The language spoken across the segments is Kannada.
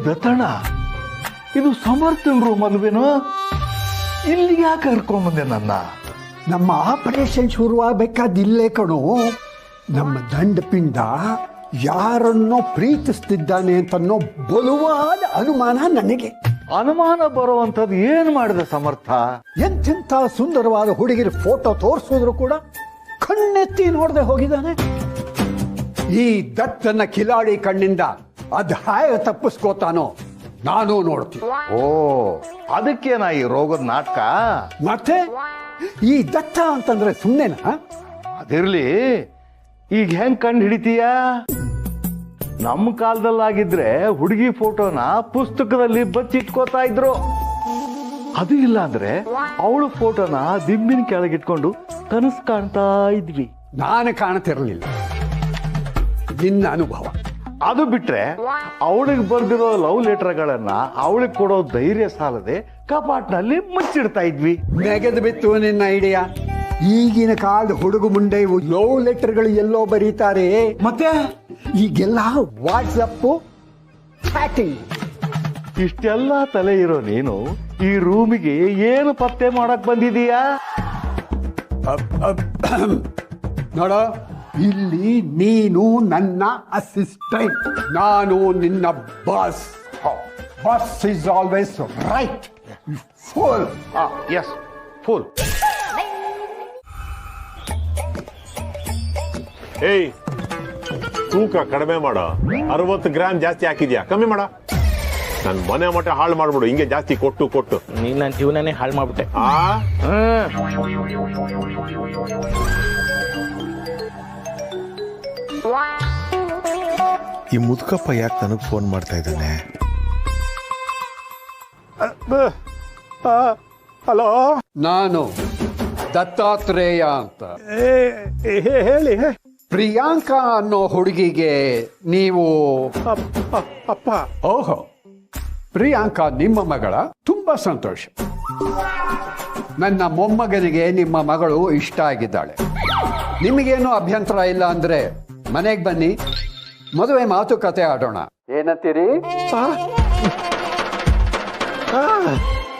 ದತ್ತಣ್ಣ, ಇದು ಸಮರ್ಥನ್ ರೂಮ್ ಅಲ್ವೇನೋ? ಇಲ್ಲಿ ಯಾಕೆ ಕರ್ಕೊಂಬಂದೆ ನನ್ನ? ನಮ್ಮ ಆಪರೇಷನ್ ಶುರುವಾಗಬೇಕಾದಿಲ್ಲೇ ಕಣೋ. ನಮ್ಮ ದಂಡಪಿಂಡ ಯಾರನ್ನೋ ಪ್ರೀತಿಸ್ತಿದ್ದಾನೆ ಅಂತನ್ನೋ ಬಲವಾದ ಅನುಮಾನ ನನಗೆ. ಅನುಮಾನ ಬರುವಂಥದ್ದು ಏನು ಮಾಡಿದ ಸಮರ್ಥ? ಎಂತೆಂಥ ಸುಂದರವಾದ ಹುಡುಗಿರ ಫೋಟೋ ತೋರಿಸಿದ್ರು ಕೂಡ ಕಣ್ಣೆತ್ತಿ ನೋಡದೆ ಹೋಗಿದ್ದಾನೆ. ಈ ದತ್ತನ ಕಿಲಾಡಿ ಕಣ್ಣಿಂದ ಅದ್ ಹಾಯ ತಪ್ಪಿಸ್ಕೋತಾನೋ ನಾನು ನೋಡ್ತೀನಿ. ಓ, ಅದಕ್ಕೇನ ಈ ರೋಗದ ನಾಟಕ? ಮತ್ತೆ ಈ ದತ್ತ ಅಂತಂದ್ರೆ ಸುಮ್ಮನೆನಾ? ಅದಿರ್ಲಿ, ಈಗ ಹೆಂಗ್ ಕಂಡು ಹಿಡಿತೀಯ? ನಮ್ಮ ಕಾಲದಲ್ಲಾಗಿದ್ರೆ ಹುಡುಗಿ ಫೋಟೋನ ಪುಸ್ತಕದಲ್ಲಿ ಬಚ್ಚಿಟ್ಕೋತಾ ಇದ್ರು. ಅದು ಇಲ್ಲ ಅಂದ್ರೆ ಅವಳ ಫೋಟೋನ ದಿಂಬಿನ ಕೆಳಗಿಟ್ಕೊಂಡು ಕನಸು ಕಾಣ್ತಾ ಇದ್ವಿ. ನಾನು ಕಾಣ್ತಿರ್ಲಿಲ್ಲ, ನಿನ್ನ ಅನುಭವ. ಅದು ಬಿಟ್ರೆ ಅವಳಿಗೆ ಬರ್ದಿರೋ ಲವ್ ಲೆಟರ್ಗಳನ್ನ ಅವಳಿಗೆ ಕೊಡೋ ಧೈರ್ಯ ಸಾಲದೆ ಕಪಾಟ್ನಲ್ಲಿ ಮುಚ್ಚಿಡ್ತಾ ಇದ್ವಿ. ನೆಗೆದು ಬಿತ್ತು ನಿನ್ನ ಐಡಿಯಾ. ಈಗಿನ ಕಾಲದ ಹುಡುಗ ಮುಂಡೆ ಲವ್ ಲೆಟರ್ಗಳು ಎಲ್ಲೋ ಬರೀತಾರೆ. ಮತ್ತೆ ಈಗೆಲ್ಲ ವಾಟ್ಸಪ್ ಚಾಟಿಂಗ್. ಇಷ್ಟೆಲ್ಲ ತಲೆ ಇರೋ ನೀನು ಈ ರೂಮಿಗೆ ಏನು ಪತ್ತೆ ಮಾಡಕ್ ಬಂದಿದೀಯಾ? ನೋಡ, ಇಲ್ಲಿ ನೀನು ನನ್ನ ಅಸಿಸ್ಟೆಂಟ್, ನಾನು ನಿನ್ನ boss. Boss is always right. Full. Yes, full. ಏಯ್, ತೂಕ ಕಡಿಮೆ ಮಾಡ. 60 ಗ್ರಾಮ್ ಜಾಸ್ತಿ ಹಾಕಿದ್ಯಾ, ಕಮ್ಮಿ ಮಾಡ. ನನ್ ಮನೆ ಮಠ ಹಾಳು ಮಾಡ್ಬಿಡು ಹಿಂಗೆ ಜಾಸ್ತಿ ಕೊಟ್ಟು ಕೊಟ್ಟು. ನೀನ್ ನನ್ನ ಜೀವನನೇ ಹಾಳು ಮಾಡ್ಬಿಟ್ಟೆ. ಈ ಮುದುಕಪ್ಪ ಯಾಕೆ ನನಗೆ ಫೋನ್ ಮಾಡ್ತಾ ಇದ್ದಾನೆ? ಹಲೋ, ನಾನು ದತ್ತಾತ್ರೇಯ ಅಂತ. ಹೇಳಿ. ಪ್ರಿಯಾಂಕಾ ಅನ್ನೋ ಹುಡುಗಿಗೆ ನೀವು ಅಪ್ಪ? ಓಹೋ, ಪ್ರಿಯಾಂಕಾ ನಿಮ್ಮ ಮಗಳ? ತುಂಬಾ ಸಂತೋಷ. ನನ್ನ ಮೊಮ್ಮಗನಿಗೆ ನಿಮ್ಮ ಮಗಳು ಇಷ್ಟ ಆಗಿದ್ದಾಳೆ. ನಿಮಗೇನು ಅಭ್ಯಂತರ ಇಲ್ಲ ಅಂದ್ರೆ ಮನೆಗೆ ಬನ್ನಿ, ಮದುವೆ ಮಾತುಕತೆ ಆಡೋಣ. ಏನಂತೀರಿ?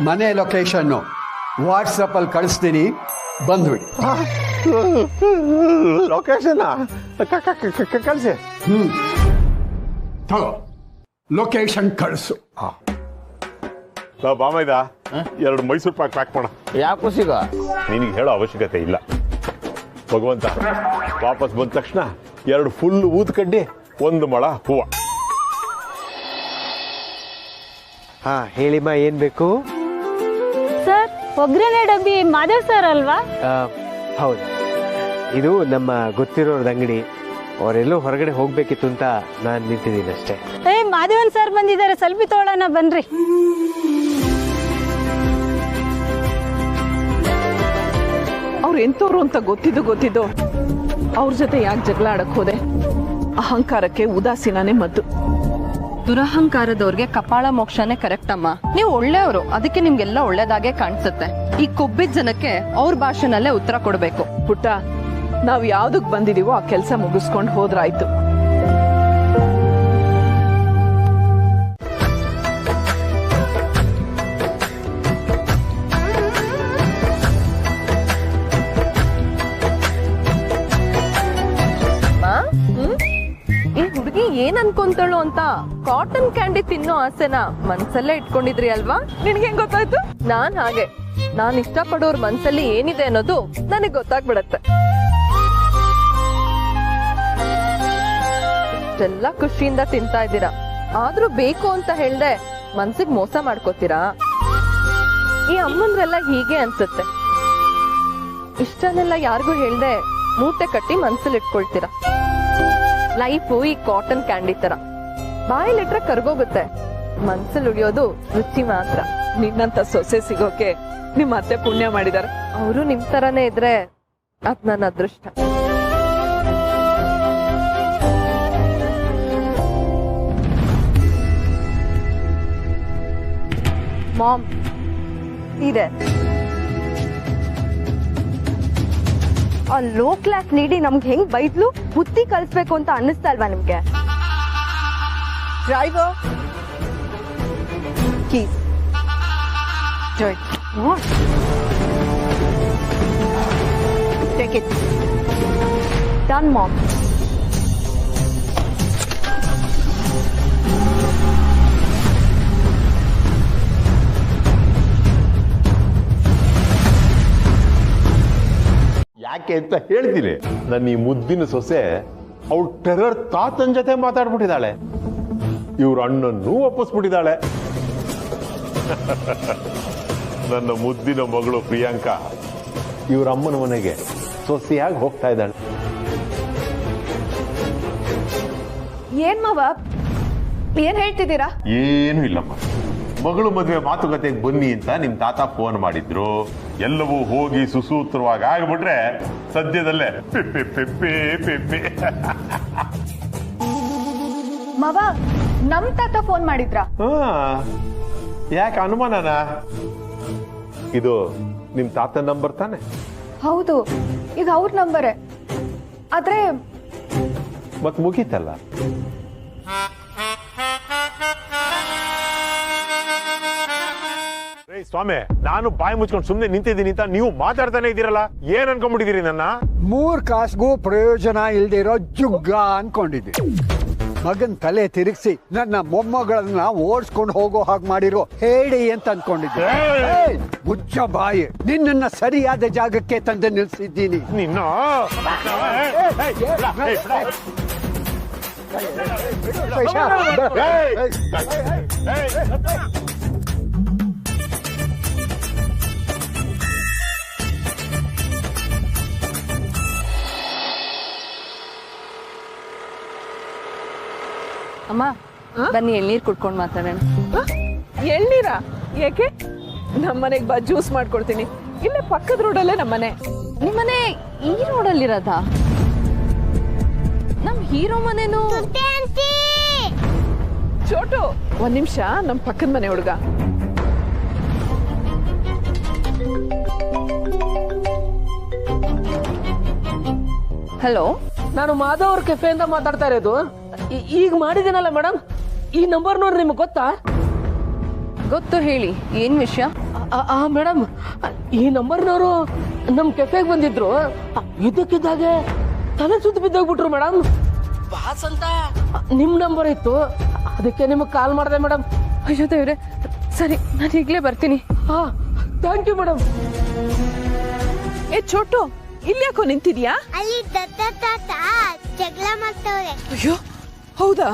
ಮನೆ ಲೊಕೇಶನ್ನು ವಾಟ್ಸಪ್ ಅಲ್ಲಿ ಕಳಿಸ್ತೀನಿ, ಬಂದ್ಬಿಡಿ. ಲೊಕೇಶನ್ ಕಳಿಸಿ. ತಗೋ, ಲೊಕೇಶನ್ ಕಳಿಸು. ಬಾಮೈದ 2 ಮೈಸೂರು ಪಾಕ್ ಪ್ಯಾಕ್ ಮಾಡ. ಯಾಕೋ ಸಿಗ? ನಿನಗೆ ಹೇಳೋ ಅವಶ್ಯಕತೆ ಇಲ್ಲ. ಭಗವಂತ ವಾಪಸ್ ಬಂದ ತಕ್ಷಣ 2 ಫುಲ್ ಊದ್ ಕಡ್ಡಿ, 1 ಮೊಳ ಹೂವ. ಹಾ, ಹೇಳಿಮ್ಮ, ಏನ್ ಬೇಕು? ಸರ್, ಒಗ್ಗರಣೆ ಡಬ್ಬಿ ಮಾಧವ್ ಸರ್ ಅಲ್ವಾ? ಹೌದು, ಇದು ನಮ್ಮ ಗೊತ್ತಿರೋರ್ದ ಅಂಗಡಿ. ಅವರೆಲ್ಲೋ ಹೊರಗಡೆ ಹೋಗ್ಬೇಕಿತ್ತು ಅಂತ ನಾನು ನಿಂತಿದ್ದೀನಿ ಅಷ್ಟೇ. ಮಾಧವನ್ ಸರ್ ಬಂದಿದ್ದಾರೆ, ಸೆಲ್ಫಿ ತಗೊಳ್ಳೋಣ ಬನ್ರಿ. ಅವ್ರು ಎಂತವ್ರು ಅಂತ ಗೊತ್ತಿದ್ದು ಅವ್ರ ಜೊತೆ ಯಾಕೆ ಜಗಳ ಆಡಕ್ ಹೋದೆ? ಅಹಂಕಾರಕ್ಕೆ ಉದಾಸೀನನೇ ಮದ್ದು. ದುರಹಂಕಾರದವ್ರಿಗೆ ಕಪಾಳ ಮೋಕ್ಷನೇ ಕರೆಕ್ಟ್ ಅಮ್ಮ. ನೀವು ಒಳ್ಳೆಯವರು, ಅದಕ್ಕೆ ನಿಮ್ಗೆಲ್ಲ ಒಳ್ಳೇದಾಗೆ ಕಾಣಿಸುತ್ತೆ. ಈ ಕೊಬ್ಬಿದ ಜನಕ್ಕೆ ಅವ್ರ ಭಾಷೆನಲ್ಲೇ ಉತ್ತರ ಕೊಡ್ಬೇಕು. ಪುಟ್ಟ, ನಾವ್ ಯಾವ್ದಕ್ ಬಂದಿದೀವೋ ಆ ಕೆಲ್ಸ ಮುಗಿಸ್ಕೊಂಡು ಹೋದ್ರಾಯ್ತು. ಈ ಹುಡುಗಿ ಏನ್ ಅನ್ಕೊಂತಾಳು ಅಂತ ಕಾಟನ್ ಕ್ಯಾಂಡಿ ತಿನ್ನೋ ಆಸೆನ ಮನ್ಸಲ್ಲೇ ಇಟ್ಕೊಂಡಿದ್ರಿ ಅಲ್ವಾ? ನಿನ್ಗೆ ಹೆಂಗ್ ಗೊತ್ತಾಯ್ತು? ನಾನ್ ಹಾಗೆ, ನಾನ್ ಇಷ್ಟಪಡೋರ್ ಮನ್ಸಲ್ಲಿ ಏನಿದೆ ಅನ್ನೋದು ನನಗ್ ಗೊತ್ತಾಗ್ಬಿಡತ್ತೆ. ಇಷ್ಟೆಲ್ಲ ಖುಷಿಯಿಂದ ತಿಂತಾ ಇದ್ದೀರಾ, ಆದ್ರೂ ಬೇಕು ಅಂತ ಹೇಳ್ದೆ ಮನ್ಸಿಗೆ ಮೋಸ ಮಾಡ್ಕೋತೀರಾ? ಈ ಅಮ್ಮಂದ್ರೆಲ್ಲ ಹೀಗೆ ಅನ್ಸುತ್ತೆ. ಇಷ್ಟನ್ನೆಲ್ಲ ಯಾರಿಗೂ ಹೇಳ್ದೆ ಮೂಟೆ ಕಟ್ಟಿ ಮನ್ಸಲ್ಲಿ ಇಟ್ಕೊಳ್ತೀರಾ. ಲೈಫು ಈ ಕಾಟನ್ ಕ್ಯಾಂಡಿ ತರ, ಬಾಯಿಲಿಟ್ರೆ ಕರ್ಗೋಗುತ್ತೆ, ಮನ್ಸಲ್ಲಿ ಉಳಿಯೋದು ರುಚಿ ಮಾತ್ರ. ನಿನ್ನಂತ ಸೊಸೆ ಸಿಗೋಕೆ ನಿಮ್ ಅತ್ತೆ ಪುಣ್ಯ ಮಾಡಿದಾರೆ. ಅವರು ನಿಮ್ ತರಾನೇ ಇದ್ರೆ ಅದ್ ನನ್ನ ಅದೃಷ್ಟ. ಮಾಮ್, ಇದೆ ಆ ಲೋ ಕ್ಲಾಸ್ ನೀಡಿ ನಮ್ಗೆ ಹೆಂಗ್ ಬೈದ್ಲು, ಬುದ್ಧಿ ಕಲಿಸ್ಬೇಕು ಅಂತ ಅನ್ನಿಸ್ತಾ ಅಲ್ವಾ ನಿಮ್ಗೆ? Driver, keys. Do it. What? Take it. Done, Mom. ಯಾಕೆ ಅಂತ ಹೇಳ್ತೀನಿ. ನನ್ನ ಈ ಮುದ್ದಿನ ಸೊಸೆ ಅವಳು ಟೆರರ್ ತಾತನ್ ಜೊತೆ ಮಾತಾಡ್ಬಿಟ್ಟಿದ್ದಾಳೆ. ಇವ್ರ ಅಣ್ಣನ್ನು ಒಪ್ಪಿಸ್ಬಿಟ್ಟಿದ್ದಾಳೆ. ನನ್ನ ಮುದ್ದಿನ ಮಗಳು ಪ್ರಿಯಾಂಕಾ ಇವ್ರ ಅಮ್ಮನ ಮನೆಗೆ ಸೊಸೆಯಾಗಿ ಹೋಗ್ತಾ ಇದ್ದಾಳೆ. ಏನ್ ಮಾವ ಏನ್ ಹೇಳ್ತಿದ್ದೀರಾ? ಏನು ಇಲ್ಲಮ್ಮ, ಮಗಳು ಮದುವೆ ಮಾತುಕತೆಗೆ ಬನ್ನಿ ಅಂತ ನಿಮ್ ತಾತ ಫೋನ್ ಮಾಡಿದ್ರು. ಎಲ್ಲವೂ ಹೋಗಿ ಸುಸೂತ್ರವಾಗಿ ಆಗ್ಬಿಟ್ರೆ ಸದ್ಯದಲ್ಲೇ ಪಿಪ್ಪಿ ಪಿಪ್ಪಿ ಪಿಪ್ಪಿ. ಮಾವ ನಮ್ ತಾತ ಫೋನ್ ಮಾಡಿದ್ರಾ? ಯಾಕೆ ಅನುಮಾನನ? ಇದು ನಿಮ್ ತಾತನ ನಂಬರ್ ತಾನೆ? ಹೌದು, ಇದು ಅವ್ರ ನಂಬರೇ. ಆದ್ರೆ ಮತ್ ಮುಗೀತಲ್ಲ. ಸ್ವಾಮಿ, ನಾನು ಬಾಯಿ ಮುಚ್ಕೊಂಡು ಸುಮ್ನೆ ನಿಂತಿದ್ದೀನಿ ಅಂತ ನೀವು ಮಾತಾಡ್ತಾನೆ ಇದ್ದೀರಲ್ಲ, ಏನ್ ಅನ್ಕೊಂಡ್ಬಿಟ್ಟಿದ್ದೀರಿ ನನ್ನ? 3 ಕಾಸ್ಗೂ ಪ್ರಯೋಜನ ಇಲ್ದಿರೋ ಜುಗ್ಗ ಅನ್ಕೊಂಡಿದ್ದೆ. ಮಗನ್ ತಲೆ ತಿರುಗಿಸಿ ನನ್ನ ಮೊಮ್ಮಗಳನ್ನ ಓಡಿಸ್ಕೊಂಡು ಹೋಗೋ ಹಾಗೆ ಮಾಡಿರೋ ಹೇಳಿ ಅಂತ ಅನ್ಕೊಂಡಿದ್ದೆ. ಮುಚ್ಚ ಬಾಯಿ, ನಿನ್ನನ್ನ ಸರಿಯಾದ ಜಾಗಕ್ಕೆ ತಂದು ನಿಲ್ಸಿದ್ದೀನಿ. ನಿನ್ನ ಅಮ್ಮ ಬನ್ನಿ ಎಳ್ನೀರ್ ಕುಡ್ಕೊಂಡು ಮಾತಾಡೋಣ. ಎಳ್ನೀರಾ? ಯಾಕೆ? ನಮ್ಮನೆಗೆ ಬಾ, ಜ್ಯೂಸ್ ಮಾಡ್ಕೊಡ್ತೀನಿ. ಇಲ್ಲೇ ಪಕ್ಕದ ರೋಡಲ್ಲೇ ನಮ್ಮನೆ. ನಿಮ್ಮನೆ ಈ ರೋಡಲ್ಲಿರೋದಾ? ನಮ್ ಹೀರೋ ಮನೆನೂ. ಚೋಟು, ಒಂದ್ ನಿಮಿಷ, ನಮ್ ಪಕ್ಕದ ಮನೆ ಹುಡುಗ. ಹಲೋ, ನಾನು ಮಾಧವ್ ಅವ್ರ ಕೆಫೆಯಿಂದ ಮಾತಾಡ್ತಾ ಇರೋದು. ಈಗ ಮಾಡಿದ್ದೀನಲ್ಲ ಮೇಡಮ್, ಈ ನಂಬರ್ ನೋಡ್ರಿ, ನಿಮ್ಗೆ ಗೊತ್ತಾ? ಗೊತ್ತು, ಹೇಳಿ ಏನ್ ವಿಷಯ? ಮೇಡಮ್, ಈ ನಂಬರ್ನವರು ನಮ್ ಕೆಫೆಗೆ ಬಂದಿದ್ರು. ಇದಕ್ಕಿದ್ದಾಗೆ ತಲೆ ಸುತ್ತ ಬಿದ್ದೋಗ್ಬಿಟ್ರು ಮೇಡಮ್. ಬಾಸ್ ಅಂತ ನಿಮ್ ನಂಬರ್ ಇತ್ತು, ಅದಕ್ಕೆ ನಿಮಗೆ ಕಾಲ್ ಮಾಡಿದೆ ಮೇಡಮ್. ಅಯ್ಯೋ ದೇವ್ರೆ, ಸರಿ ನಾನು ಈಗಲೇ ಬರ್ತೀನಿ. ಹಾ, ಥ್ಯಾಂಕ್ ಯು ಮೇಡಮ್. ಏ ಚೋಟು, ಇಲ್ಲಿ ಯಾಕೋ ನಿಂತಿದ್ಯಾ? ಅಲ್ಲಿ ದತ್ತ ತಾತ ಜಗಳ ಮಾಡ್ತವ್ರೆ. ಅಯ್ಯೋ ಹೌದಾ?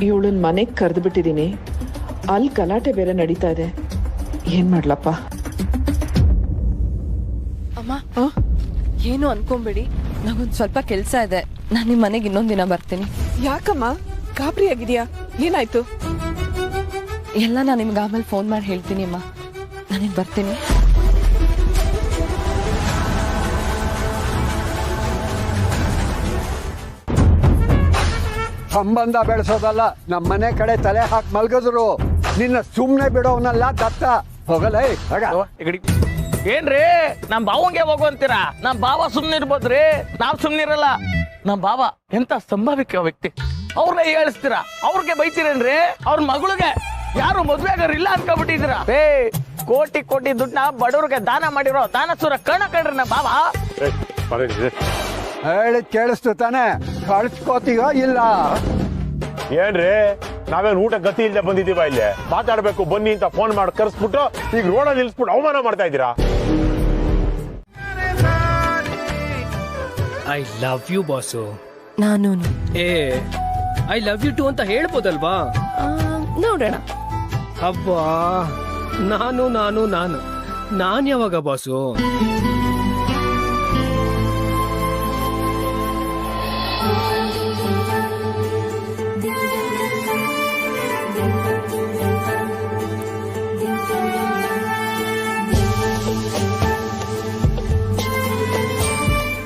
ಇವಳನ್ ಮನೆಗ್ ಕರೆದು ಬಿಟ್ಟಿದೀನಿ. ಅಲ್ಲಿ ಗಲಾಟೆ ಬೇರೆ ನಡೀತಾ ಇದೆ. ಏನ್ ಮಾಡ್ಲಪ್ಪ? ಅಮ್ಮ, ಏನು ಅನ್ಕೊಂಬೇಡಿ, ನಂಗೊಂದ್ ಸ್ವಲ್ಪ ಕೆಲ್ಸ ಇದೆ. ನಾನು ನಿಮ್ ಮನೆಗೆ ಇನ್ನೊಂದ್ ದಿನ ಬರ್ತೀನಿ. ಯಾಕಮ್ಮ ಗಾಬರಿ ಆಗಿದ್ಯಾ? ಏನಾಯ್ತು? ಎಲ್ಲ ನಾನು ನಿಮ್ಗೆ ಆಮೇಲೆ ಫೋನ್ ಮಾಡಿ ಹೇಳ್ತೀನಿ ಅಮ್ಮ. ನಾನಿನ್ ಬರ್ತೀನಿ. ಸಂಬಂಧ ಬೆಳೆಸೋದಲ್ಲ, ನಮ್ಮ ಮನೆ ಕಡೆ ತಲೆ ಹಾಕಿ ಮಲ್ಗದ್ರು. ನಿನ್ನ ಸುಮ್ನೆ ಬಿಡೋವನಲ್ಲ ದತ್ತ. ಹೋಗಲೇ ಏನ್ರಿ, ನಮ್ ಬಾವಂಗೆ ಹೋಗು ಅಂತೀರಾ? ನಮ್ ಬಾವ ಸುಮ್ನೆ ಇರ್ಬೋದ್ರಿ, ನಾವ್ ಸುಮ್ನಿರಲ್ಲ. ನಮ್ ಬಾವ ಎಂತ ಸಂಭಾವಿಕ ವ್ಯಕ್ತಿ, ಅವ್ರನ್ನ ಹೇಳಿಸ್ತೀರಾ? ಅವ್ರಿಗೆ ಬೈತೀರೇನ್ರಿ? ಅವ್ರ ಮಗಳಿಗೆ ಯಾರು ಮದ್ವೆ ಆಗೋರಿಲ್ಲ ಅನ್ಕೊಂಡ್ಬಿಟ್ಟಿದ್ದೀರಾ? ಕೋಟಿ ಕೋಟಿ ದುಡ್ಡನ್ನ ಬಡವ್ರಿಗೆ ದಾನ ಮಾಡಿರೋ ದಾನಸೂರ ಕಣ ಕಣ್ರಿ ನಮ್ ಬಾವ. ಹೇಳಿದ್ ಕೇಳಿಸ್ತು ತಾನೆ? ಕಳ್ಸ್ಕೋತೀಯೋ ಇಲ್ಲ? ಏನ್ರಿ, ನಾವೇನ್ ಊಟ ಗತಿ ಇಲ್ಲದೆ ಬಂದಿದ್ದೀವ? ಇಲ್ಲಿ ಮಾತಾಡ್ಬೇಕು ಬನ್ನಿ ಅಂತ ಫೋನ್ ಮಾಡಿ ಕರ್ಸ್ಬಿಟ್ಟು ಈಗ ರೋಡಲ್ಲಿ ನಿಲ್ಸ್ಬಿಟ್ಟು ಅವಮಾನ ಮಾಡ್ತಾ ಇದ್ದೀರಾ. I love you boss. ನಾನು ಐ ಲವ್ ಯು ಟು ಅಂತ ಹೇಳ್ಬೋದಲ್ವಾ? ನೋಡೋಣ. ಅಬ್ಬಾ, ನಾನು ನಾನು ನಾನು ನಾನ್ ಯಾವಾಗ ಬಾಸು?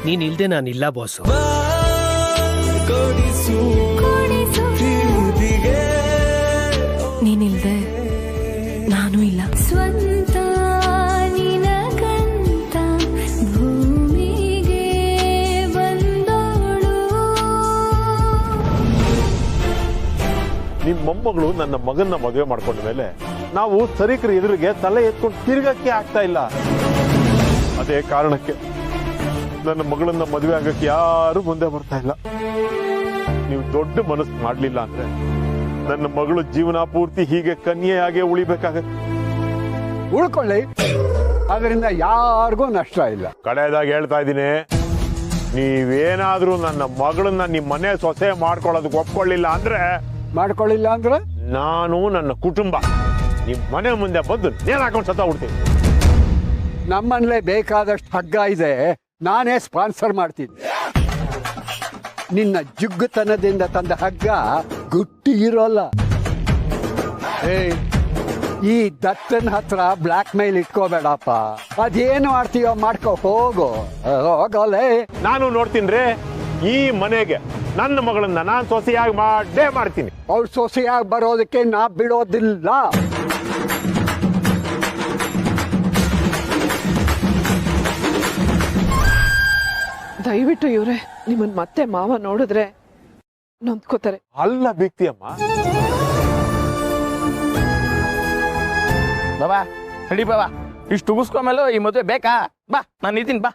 ನೀನ್ ಇಲ್ದೆ ನಾನಿಲ್ಲ ಬಾಸು. ನೀನಿಲ್ದೆ ನಾನು ಇಲ್ಲ. ಸ್ವಂತ ನಿನಗಂತ ಭೂಮಿಗೆ ಬಂದೋಳು. ನಿಮ್ ಮೊಮ್ಮಗಳು ನನ್ನ ಮಗನ್ನ ಮದುವೆ ಮಾಡ್ಕೊಂಡ ಮೇಲೆ ನಾವು ಸರೀಕರ ಎದುರಿಗೆ ತಲೆ ಎತ್ಕೊಂಡು ತಿರ್ಗಕ್ಕೆ ಆಗ್ತಾ ಇಲ್ಲ. ಅದೇ ಕಾರಣಕ್ಕೆ ನನ್ನ ಮಗಳನ್ನ ಮದುವೆ ಆಗಕ್ಕೆ ಯಾರು ಮುಂದೆ ಬರ್ತಾ ಇಲ್ಲ. ನೀವು ದೊಡ್ಡ ಮನಸ್ಸು ಮಾಡ್ಲಿಲ್ಲ ಅಂದ್ರೆ ನನ್ನ ಮಗಳು ಜೀವನ ಪೂರ್ತಿ ಹೀಗೆ ಕನ್ಯೆಯಾಗೆ ಉಳಿಬೇಕಾಗತ್ತೆ. ಉಳ್ಕೊಳ್ಳಿ, ಅದರಿಂದ ಯಾರಿಗೂ ನಷ್ಟ ಇಲ್ಲ. ಕಡೆಯದಾಗಿ ಹೇಳ್ತಾ ಇದ್ದೀನಿ, ನೀವೇನಾದ್ರೂ ನನ್ನ ಮಗಳನ್ನ ನಿಮ್ ಮನೆ ಸೊಸೆ ಮಾಡ್ಕೊಳ್ಳೋದಕ್ಕೆ ಒಪ್ಕೊಳ್ಳಿಲ್ಲ ಅಂದ್ರೆ ನಾನು ನನ್ನ ಕುಟುಂಬ ನಿಮ್ ಮನೆ ಮುಂದೆ ಬಂದು ನೇಣು ಹಾಕೊಂಡು ಸತ್ತ ಬಿಡ್ತೀನಿ. ನಮ್ಮಲ್ಲೇ ಬೇಕಾದಷ್ಟು ಹಗ್ಗ ಇದೆ, ನಾನೇ ಸ್ಪಾನ್ಸರ್ ಮಾಡ್ತೀನಿ. ನಿನ್ನ ಜುಗ್ಗುತನದಿಂದ ತಂದ ಹಗ್ಗ ಗುಟ್ಟಿ ಇರೋಲ್ಲ. ಈ ದತ್ತನ ಹತ್ರ ಬ್ಲಾಕ್ ಮೇಲ್ ಇಟ್ಕೋಬೇಡಪ್ಪ. ಅದೇನು ಮಾಡ್ತೀಯೋ ಮಾಡ್ಕೋ, ಹೋಗೋಲೆ. ನಾನು ನೋಡ್ತೀನಿ ಈ ಮನೆಗೆ ನನ್ನ ಮಗಳನ್ನ ನಾನ್ ಸೊಸೆಯಾಗಿ ಮಾಡೇ ಮಾಡ್ತೀನಿ. ಅವ್ಳು ಸೊಸೆಯಾಗಿ ಬರೋದಕ್ಕೆ ನಾ ಬಿಡೋದಿಲ್ಲ. ದಯವಿಟ್ಟು ಇವ್ರೆ, ನಿಮ್ಮನ್ ಮತ್ತೆ ಮಾವ ನೋಡಿದ್ರೆ ನೊಂದ್ಕೋತಾರೆ. ಅಲ್ಲ ಬಿಕ್ತಿಯಮ್ಮ, ಬಾಬಾ ನಡಿ ಬಾಬಾ, ಇಷ್ಟು ಉಗಿಸ್ಕೊಂಮೇಲೆ ಈ ಮದುವೆ ಬೇಕಾ? ಬಾ ನಾನು ಇದ್ದೀನಿ, ಬಾ.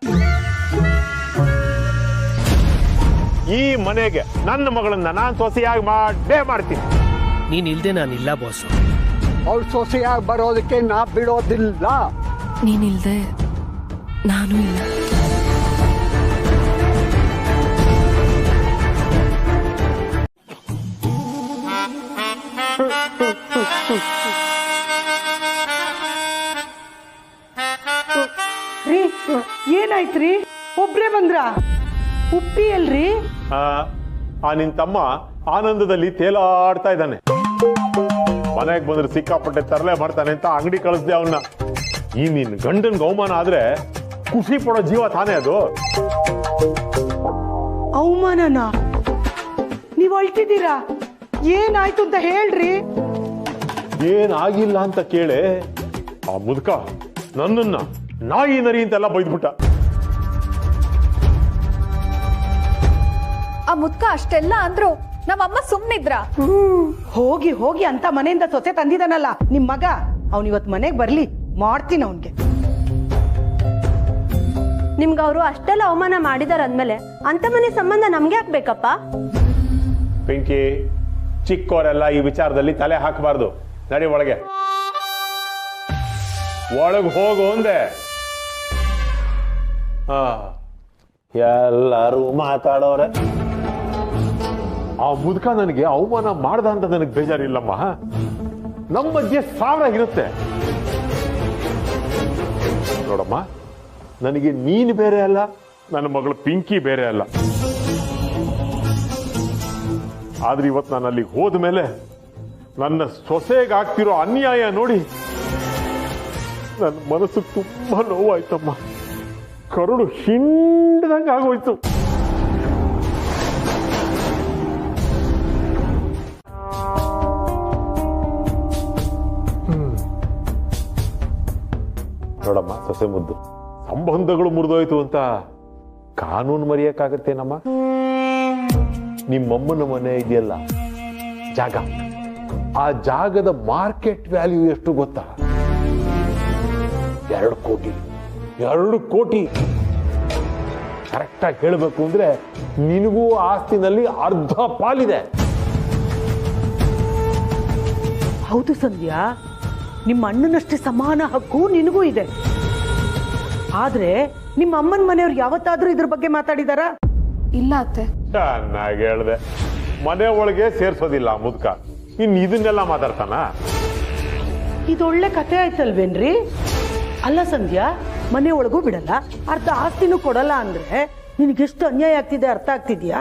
ಈ ಮನೆಗೆ ನನ್ನ ಮಗಳನ್ನ ನಾನ್ ಸೊಸೆಯಾಗಿ ಮಾಡೇ ಮಾಡ್ತೀನಿ. ನೀನ್ ಇಲ್ದೆ ನಾನಿಲ್ಲ ಬಾಸು. ಅವ್ಳು ಸೊಸೆಯಾಗಿ ಬರೋದಕ್ಕೆ ನಾ ಬಿಡೋದಿಲ್ಲ. ನೀನಿಲ್ದೆ ನಾನು ಇಲ್ಲ. ರೀ ಏನಾಯ್ತ್ರಿ? ಒಬ್ರೇ ಬಂದ್ರ? ಉಪ್ಪಿ ಅಲ್ರಿ? ಆ ನಿನ್ ತಮ್ಮ ಆನಂದದಲ್ಲಿ ತೇಲಾಡ್ತಾ ಇದ್ದಾನೆ. ಮನೆಗೆ ಬಂದ್ರೆ ಸಿಕ್ಕಾಪಟ್ಟೆ ತರಲೆ ಮಾಡ್ತಾನೆ ಅಂತ ಅಂಗಡಿ ಕಳಿಸ್ದೆ ಅವನ್ನ. ಈ ನಿನ್ ಗಂಡನ್ ಅವಮಾನ ಆದ್ರೆ ಖುಷಿ ಪಡೋ ಜೀವ ತಾನೇ ಅದು. ಅವಮಾನನಾ? ನೀವ್ ಅಳ್ತಿದ್ದೀರಾ? ಏನಾಯ್ತು ಅಂತ ಹೇಳ್ರಿ. ಏನಾಗಿಲ್ಲ ಅಂತ ಕೇಳೆ ಆ ಮುದುಕ ನನ್ನನ್ನ ನಾಯಿ ನರಿ ಅಂತೆಲ್ಲ ಬೈದ್ಬಿಟ್ಟ. ಆ ಮುದ್ಕ ಅಷ್ಟೆಲ್ಲ ಅಂದ್ರು ನಮ್ಮಮ್ಮ ಸುಮ್ನಿದ್ರ? ಹೋಗಿ ಹೋಗಿ ಅಂತ ಮನೆಯಿಂದ ಸೊಸೆ ತಂದಿದಾನಲ್ಲ ನಿಮ್ ಮಗ, ಅವ್ನ್ ಇವತ್ ಮನೆಗ್ ಬರ್ಲಿ, ಮಾಡ್ತೀನಿ ಅವನ್ಗೆ. ನಿಮ್ಗ ಅವರು ಅಷ್ಟೆಲ್ಲ ಅವಮಾನ ಮಾಡಿದಾರ ಅಂದ್ಮೇಲೆ ಅಂತ ಮನೆ ಸಂಬಂಧ ನಮ್ಗೆ ಹಾಕ್ಬೇಕಪ್ಪ? ಪಿಂಕಿ, ಚಿಕ್ಕವರೆಲ್ಲ ಈ ವಿಚಾರದಲ್ಲಿ ತಲೆ ಹಾಕಬಾರ್ದು. ನಡಿ ಒಳಗೆ. ಒಳಗ್ ಹೋಗು ಅಂದೆ. ಎಲ್ಲರೂ ಮಾತಾಡೋರೆ. ಆ ಮುದುಕ ನನಗೆ ಅವಮಾನ ಮಾಡ್ದ ಅಂತ ನನಗೆ ಬೇಜಾರಿಲ್ಲಮ್ಮ. ನಮ್ಮ ಮಧ್ಯೆ ಸಾವಿರ ಇರುತ್ತೆ ನೋಡಮ್ಮ. ನನಗೆ ನೀನು ಬೇರೆ ಅಲ್ಲ, ನನ್ನ ಮಗಳು ಪಿಂಕಿ ಬೇರೆ ಅಲ್ಲ. ಆದ್ರೆ ಇವತ್ತು ನಾನು ಅಲ್ಲಿಗೆ ಹೋದ ಮೇಲೆ ನನ್ನ ಸೊಸೆಗಾಗ್ತಿರೋ ಅನ್ಯಾಯ ನೋಡಿ ನನ್ನ ಮನಸ್ಸು ತುಂಬಾ ನೋವಾಯ್ತಮ್ಮ. ಕರುಳು ಹಿಂಡ್ದಂಗೆ ಆಗೋಯ್ತು. ನೋಡಮ್ಮ ಸೊಸೆ ಮುದ್ದು, ಸಂಬಂಧಗಳು ಮುರಿದೋಯ್ತು ಅಂತ ಕಾನೂನು ಮರೆಯಕ್ಕಾಗತ್ತೇನಮ್ಮ? ನಿಮ್ಮಮ್ಮನ ಮನೆ ಇದೆಯಲ್ಲ ಜಾಗ, ಆ ಜಾಗದ ಮಾರ್ಕೆಟ್ ವ್ಯಾಲ್ಯೂ ಎಷ್ಟು ಗೊತ್ತಾ? 2 ಕೋಟಿ. 2 ಕೋಟಿ. ಕರೆಕ್ಟಾಗಿ ಹೇಳಬೇಕು ಅಂದ್ರೆ ನಿನಗೂ ಆಸ್ತಿನಲ್ಲಿ ಅರ್ಧ ಪಾಲಿದೆ. ಹೌದು ಸಂಧ್ಯಾ, ನಿಮ್ಮ ಅಣ್ಣನಷ್ಟೇ ಸಮಾನ ಹಕ್ಕು ನಿನಗೂ ಇದೆ. ಆದ್ರೆ ನಿಮ್ಮ ಅಮ್ಮನ ಮನೆಯವ್ರು ಯಾವತ್ತಾದ್ರೂ ಇದ್ರ ಬಗ್ಗೆ ಮಾತಾಡಿದಾರ? ಇಲ್ಲ ಅತ್ತೆ. ಚೆನ್ನಾಗಿ ಹೇಳ್ದೆ. ಮನೆ ಒಳಗೆ ಸೇರ್ಸೋದಿಲ್ಲ ಮುದ್ಕ, ಇನ್ ಇದನ್ನೆಲ್ಲ ಮಾತಾಡ್ತಾನ? ಇದೊಳ್ಳೆ ಕತೆ ಆಯ್ತಲ್ವೇನ್ರಿ? ಅಲ್ಲ ಸಂಧ್ಯಾ, ಮನೆ ಒಳಗೂ ಬಿಡಲ್ಲ, ಅರ್ಧ ಆಸ್ತಿನೂ ಕೊಡಲ್ಲ ಅಂದ್ರೆ ನಿನಗೆಷ್ಟು ಅನ್ಯಾಯ ಆಗ್ತಿದೆ ಅರ್ಥ ಆಗ್ತಿದ್ಯಾ?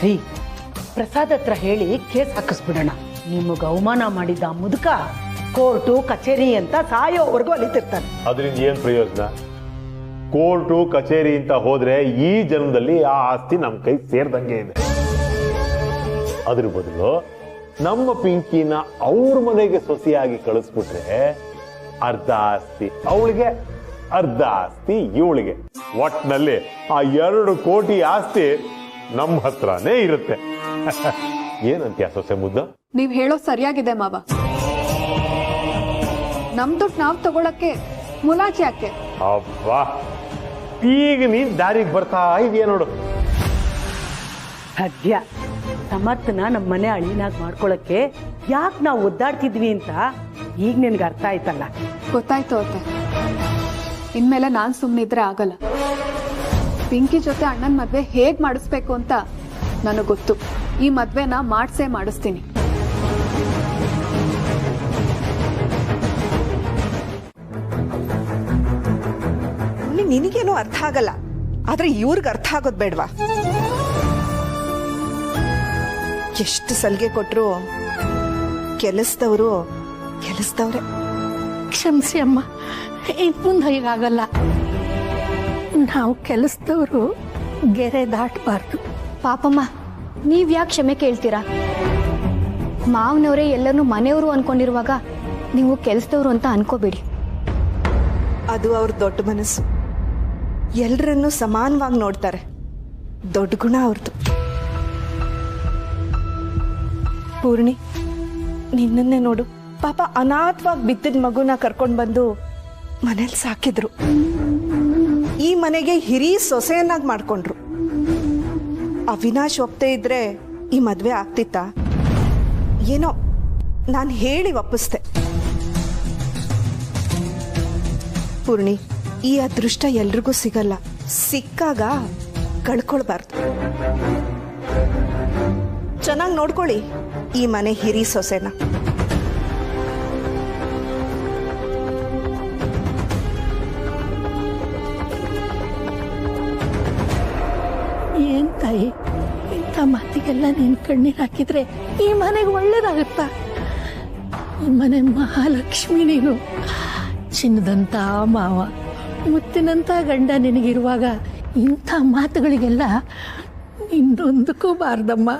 ರೀ, ಪ್ರಸಾದ್ ಹತ್ರ ಹೇಳಿ ಕೇಸ್ ಹಾಕಿಸ್ಬಿಡೋಣ. ನಿಮಗ ಅವಮಾನ ಮಾಡಿದ್ದ ಮುದುಕ ಕೋರ್ಟು ಕಚೇರಿ ಅಂತ ಸಾಯೋವರೆಗೂ ಅಲಿತಿರ್ತಾನೆ. ಅದರಿಂದ ಏನ್ ಪ್ರಯೋಜನ? ಕೋರ್ಟು ಕಚೇರಿ ಅಂತ ಹೋದ್ರೆ ಈ ಜನ್ಮದಲ್ಲಿ ಆ ಆಸ್ತಿ ನಮ್ ಕೈ ಸೇರ್ದಂಗೆ ಇದೆ. ಅದ್ರ ಬದಲು ನಮ್ಮ ಪಿಂಕಿನ ಅವ್ರ ಮನೆಗೆ ಸೊಸೆಯಾಗಿ ಕಳಿಸ್ಬಿಟ್ರೆ ಅರ್ಧ ಆಸ್ತಿ ಅವಳಿಗೆ, ಅರ್ಧ ಆಸ್ತಿ ಇವಳಿಗೆ. ಒಟ್ನಲ್ಲಿ ಆ 2 ಕೋಟಿ ಆಸ್ತಿ ನಮ್ಮ ಹತ್ರನೇ ಇರುತ್ತೆ. ಏನಂತೀಯ ಸೊಸೆ ಮುದ್ದ? ನೀವ್ ಹೇಳೋ ಸರಿಯಾಗಿದೆ ಮಾವ. ನಮ್ ದುಡ್ಡು ನಾವ್ ತಗೊಳಕ್ಕೆ ಮುಲಾಜಿ ಯಾಕೆ? ಅಬ್ಬಾ, ಈಗ ನೀನ್ ದಾರಿಗೆ ಬರ್ತಾ ಇದೆಯಾ ನೋಡು. ಸದ್ಯ ಸಮರ್ಥನ ನಮ್ಮ ಮನೆ ಅಳಿನಾಗ್ ಮಾಡ್ಕೊಳಕ್ಕೆ ಯಾಕೆ ನಾವು ಒದ್ದಾಡ್ತಿದ್ವಿ ಅಂತ ಈಗ ನಿನ್ಗೆ ಅರ್ಥ ಆಯ್ತಲ್ಲ. ಗೊತ್ತಾಯ್ತು ಅತ್ತೆ. ಇನ್ಮೇಲೆ ನಾನ್ ಸುಮ್ನಿದ್ರೆ ಆಗಲ್ಲ. ಪಿಂಕಿ ಜೊತೆ ಅಣ್ಣನ್ ಮದ್ವೆ ಹೇಗ್ ಮಾಡಿಸ್ಬೇಕು ಅಂತ ನನಗ್ ಗೊತ್ತು. ಈ ಮದ್ವೆನ ಮಾಡ್ಸೇ ಮಾಡಿಸ್ತೀನಿ. ನಿನಗೇನು ಅರ್ಥ ಆಗಲ್ಲ, ಆದ್ರೆ ಇವ್ರಿಗೆ ಅರ್ಥ ಆಗೋದ್ ಬೇಡ್ವಾ? ಎಷ್ಟು ಸಲಿಗೆ ಕೊಟ್ರು ಕೆಲಸದವ್ರೆ. ಕ್ಷಮಿಸಿ ಅಮ್ಮ, ಇನ್ ಮುಂದೆ ಹೀಗಾಗಲ್ಲ. ನಾವು ಕೆಲಸದವರು ಗೆರೆ ದಾಟಬಾರ್ದು. ಪಾಪಮ್ಮ, ನೀವ್ ಯಾಕೆ ಕ್ಷಮೆ ಕೇಳ್ತೀರಾ? ಮಾವನವರೇ ಎಲ್ಲರನ್ನೂ ಮನೆಯವರು ಅನ್ಕೊಂಡಿರುವಾಗ ನೀವು ಕೆಲಸದವ್ರು ಅಂತ ಅನ್ಕೋಬೇಡಿ. ಅದು ಅವ್ರ ದೊಡ್ಡ ಮನಸ್ಸು. ಎಲ್ರನ್ನೂ ಸಮಾನವಾಗಿ ನೋಡ್ತಾರೆ. ದೊಡ್ಡ ಗುಣ ಅವ್ರದ್ದು. ಪೂರ್ಣಿ, ನಿನ್ನನ್ನೇ ನೋಡು. ಪಾಪ ಅನಾಥವಾಗಿ ಬಿದ್ದಿದ ಮಗುನ ಕರ್ಕೊಂಡು ಬಂದು ಮನೇಲಿ ಸಾಕಿದ್ರು. ಈ ಮನೆಗೆ ಹಿರಿ ಸೊಸೆಯನ್ನಾಗಿ ಮಾಡ್ಕೊಂಡ್ರು. ಅವಿನಾಶ್ ಒಪ್ತೇ ಇದ್ರೆ ಈ ಮದ್ವೆ ಆಗ್ತಿತ್ತಾ? ಏನೋ ನಾನು ಹೇಳಿ ಒಪ್ಪಿಸ್ದೆ. ಪೂರ್ಣಿ, ಈ ಅದೃಷ್ಟ ಎಲ್ರಿಗೂ ಸಿಗಲ್ಲ. ಸಿಕ್ಕಾಗ ಕಳ್ಕೊಳ್ಬಾರ್ದು. ಚೆನ್ನಾಗಿ ನೋಡ್ಕೊಳ್ಳಿ ಈ ಮನೆ ಹಿರಿ ಸೊಸೆನ. ಏನ್ ತಾಯಿ, ಇಂಥ ಮಾತಿಗೆಲ್ಲ ನೀನ್ ಕಣ್ಣೀರ್ ಹಾಕಿದ್ರೆ ಈ ಮನೆಗೆ ಒಳ್ಳೇದಾಗುತ್ತಾ? ಈ ಮನೆ ಮಹಾಲಕ್ಷ್ಮಿ ನೀನು. ಚಿನ್ನದಂತ ಮಾವ, ಮುತ್ತಿನಂತ ಗಂಡ ನಿನಗಿರುವಾಗ ಇಂಥ ಮಾತುಗಳಿಗೆಲ್ಲ ಇನ್ನೊಂದಕ್ಕೂಬಾರ್ದಮ್ಮ.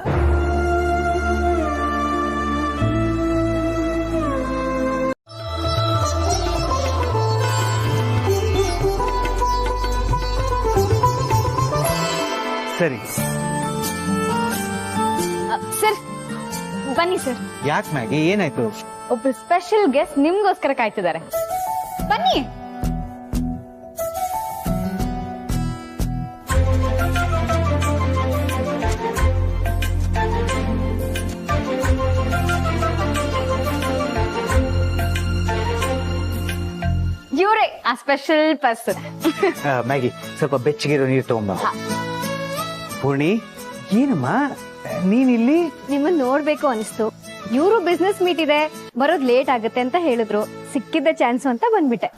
ಸರಿ ಸರ್, ಬನ್ನಿ ಸರ್. ಯಾಕೆ ಮ್ಯಾಗಿ, ಏನಾಯ್ತು? ಒಬ್ರು ಸ್ಪೆಷಲ್ ಗೆಸ್ಟ್ ನಿಮ್ಗೋಸ್ಕರ ಕಾಯ್ತಿದ್ದಾರೆ. ಬನ್ನಿ. ಇವರೇ ಆ ಸ್ಪೆಷಲ್ ಪರ್ಸನ್. ಮ್ಯಾಗಿ, ಸ್ವಲ್ಪ ಬೆಚ್ಚಗಿರೋ ನೀರು ತಗೊಂಬ. ಪೂರ್ಣಿ, ಏನಮ್ಮ ನೀನಿಲ್ಲಿ? ನಿಮ್ಮನ್ನ ನೋಡ್ಬೇಕು ಅನಿಸ್ತು. ಇವರು ಬಿಸ್ನೆಸ್ ಮೀಟ್ ಇದೆ, ಬರೋದ್ ಲೇಟ್ ಆಗುತ್ತೆ ಅಂತ ಹೇಳಿದ್ರು. ಸಿಕ್ಕಿದ್ದ ಚಾನ್ಸ್ ಅಂತ ಬಂದ್ಬಿಟ್ಟೆ.